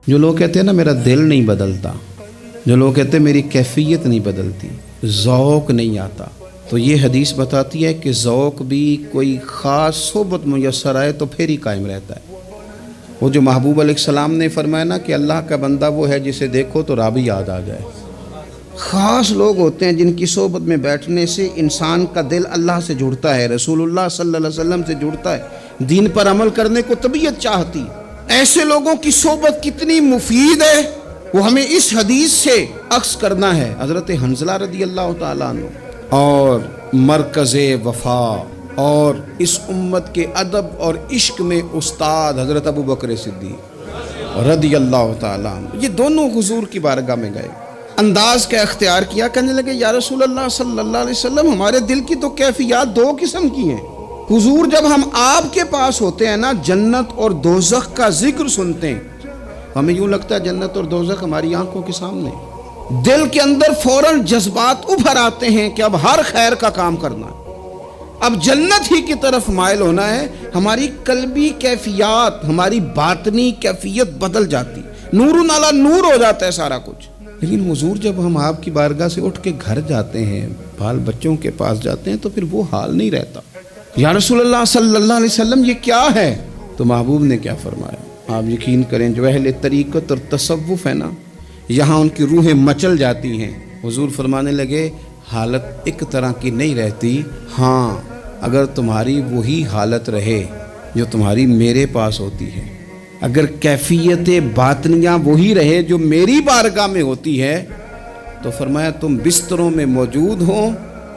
جو لوگ کہتے ہیں نا میرا دل نہیں بدلتا، جو لوگ کہتے ہیں میری کیفیت نہیں بدلتی، ذوق نہیں آتا، تو یہ حدیث بتاتی ہے کہ ذوق بھی کوئی خاص صحبت میسر آئے تو پھر ہی قائم رہتا ہے۔ وہ جو محبوب علیہ السلام نے فرمایا نا کہ اللہ کا بندہ وہ ہے جسے دیکھو تو رب یاد آ جائے۔ خاص لوگ ہوتے ہیں جن کی صحبت میں بیٹھنے سے انسان کا دل اللہ سے جڑتا ہے، رسول اللہ صلی اللہ علیہ وسلم سے جڑتا ہے، دین پر عمل کرنے کو طبیعت چاہتی ہے۔ ایسے لوگوں کی صحبت کتنی مفید ہے وہ ہمیں اس حدیث سے عکس کرنا ہے۔ حضرت حنظلہ رضی اللہ تعالیٰ عنہ اور مرکز وفا اور اس امت کے ادب اور عشق میں استاد حضرت ابو بکر صدیق رضی اللہ تعالیٰ عنہ، یہ دونوں حضور کی بارگاہ میں گئے، انداز کا اختیار کیا، کہنے لگے یا رسول اللہ صلی اللہ علیہ وسلم ہمارے دل کی تو کیفیات دو قسم کی ہیں۔ حضور جب ہم آپ کے پاس ہوتے ہیں نا جنت اور دوزخ کا ذکر سنتے ہیں، ہمیں یوں لگتا ہے جنت اور دوزخ ہماری آنکھوں کے سامنے، دل کے اندر فوراً جذبات ابھر آتے ہیں کہ اب ہر خیر کا کام کرنا ہے، اب جنت ہی کی طرف مائل ہونا ہے۔ ہماری قلبی کیفیات، ہماری باطنی کیفیت بدل جاتی، نور علی نور ہو جاتا ہے سارا کچھ۔ لیکن حضور جب ہم آپ کی بارگاہ سے اٹھ کے گھر جاتے ہیں، بال بچوں کے پاس جاتے ہیں، تو پھر وہ حال نہیں رہتا۔ یا رسول اللہ صلی اللہ علیہ وسلم یہ کیا ہے؟ تو محبوب نے کیا فرمایا؟ آپ یقین کریں جو اہل طریقت اور تصوف ہے نا، یہاں ان کی روحیں مچل جاتی ہیں۔ حضور فرمانے لگے حالت ایک طرح کی نہیں رہتی، ہاں اگر تمہاری وہی حالت رہے جو تمہاری میرے پاس ہوتی ہے، اگر کیفیت باطنیہ وہی رہے جو میری بارگاہ میں ہوتی ہے، تو فرمایا تم بستروں میں موجود ہو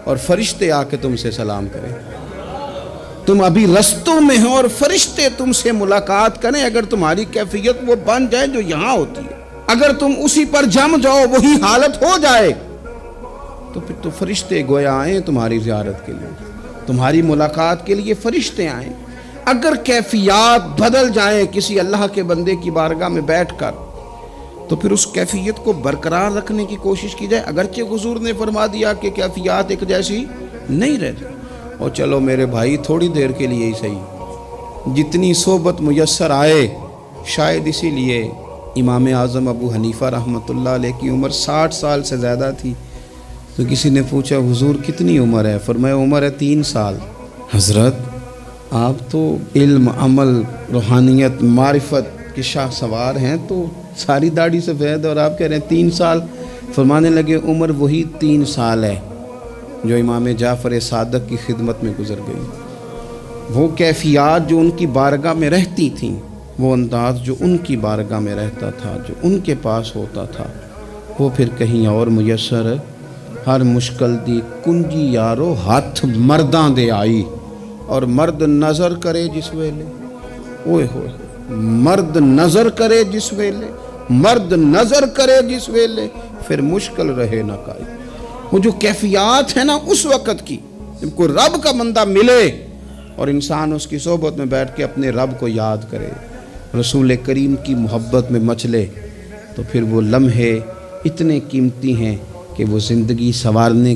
اور فرشتے آ کے تم سے سلام کریں، تم ابھی رستوں میں ہو اور فرشتے تم سے ملاقات کریں، اگر تمہاری کیفیت وہ بن جائے جو یہاں ہوتی ہے، اگر تم اسی پر جم جاؤ وہی حالت ہو جائے، تو پھر تو فرشتے گویا آئیں تمہاری زیارت کے لیے، تمہاری ملاقات کے لیے فرشتے آئیں۔ اگر کیفیات بدل جائیں کسی اللہ کے بندے کی بارگاہ میں بیٹھ کر، تو پھر اس کیفیت کو برقرار رکھنے کی کوشش کی جائے، اگرچہ حضور نے فرما دیا کہ کیفیات ایک جیسی نہیں رہتی، اور چلو میرے بھائی تھوڑی دیر کے لیے ہی صحیح، جتنی صحبت میسر آئے۔ شاید اسی لیے امام اعظم ابو حنیفہ رحمۃ اللہ علیہ کی عمر 60 سال سے زیادہ تھی، تو کسی نے پوچھا حضور کتنی عمر ہے؟ فرمایا عمر ہے 3 سال۔ حضرت آپ تو علم، عمل، روحانیت، معرفت کے شاہ سوار ہیں، تو ساری داڑھی سفید اور آپ کہہ رہے ہیں 3 سال۔ فرمانے لگے عمر وہی 3 سال ہے جو امام جعفر صادق کی خدمت میں گزر گئی۔ وہ کیفیات جو ان کی بارگاہ میں رہتی تھیں، وہ انداز جو ان کی بارگاہ میں رہتا تھا، جو ان کے پاس ہوتا تھا، وہ پھر کہیں اور میسر۔ ہر مشکل دی کنجی یارو ہاتھ مرداں دے آئی، اور مرد نظر کرے جس ویلے، اوئے ہوئے مرد نظر کرے جس ویلے، مرد نظر کرے جس ویلے، پھر مشکل رہے نہ کائی۔ وہ جو کیفیات ہے نا اس وقت کی، جب کوئی رب کا بندہ ملے اور انسان اس کی صحبت میں بیٹھ کے اپنے رب کو یاد کرے، رسول کریم کی محبت میں مچلے، تو پھر وہ لمحے اتنے قیمتی ہیں کہ وہ زندگی سنوارنے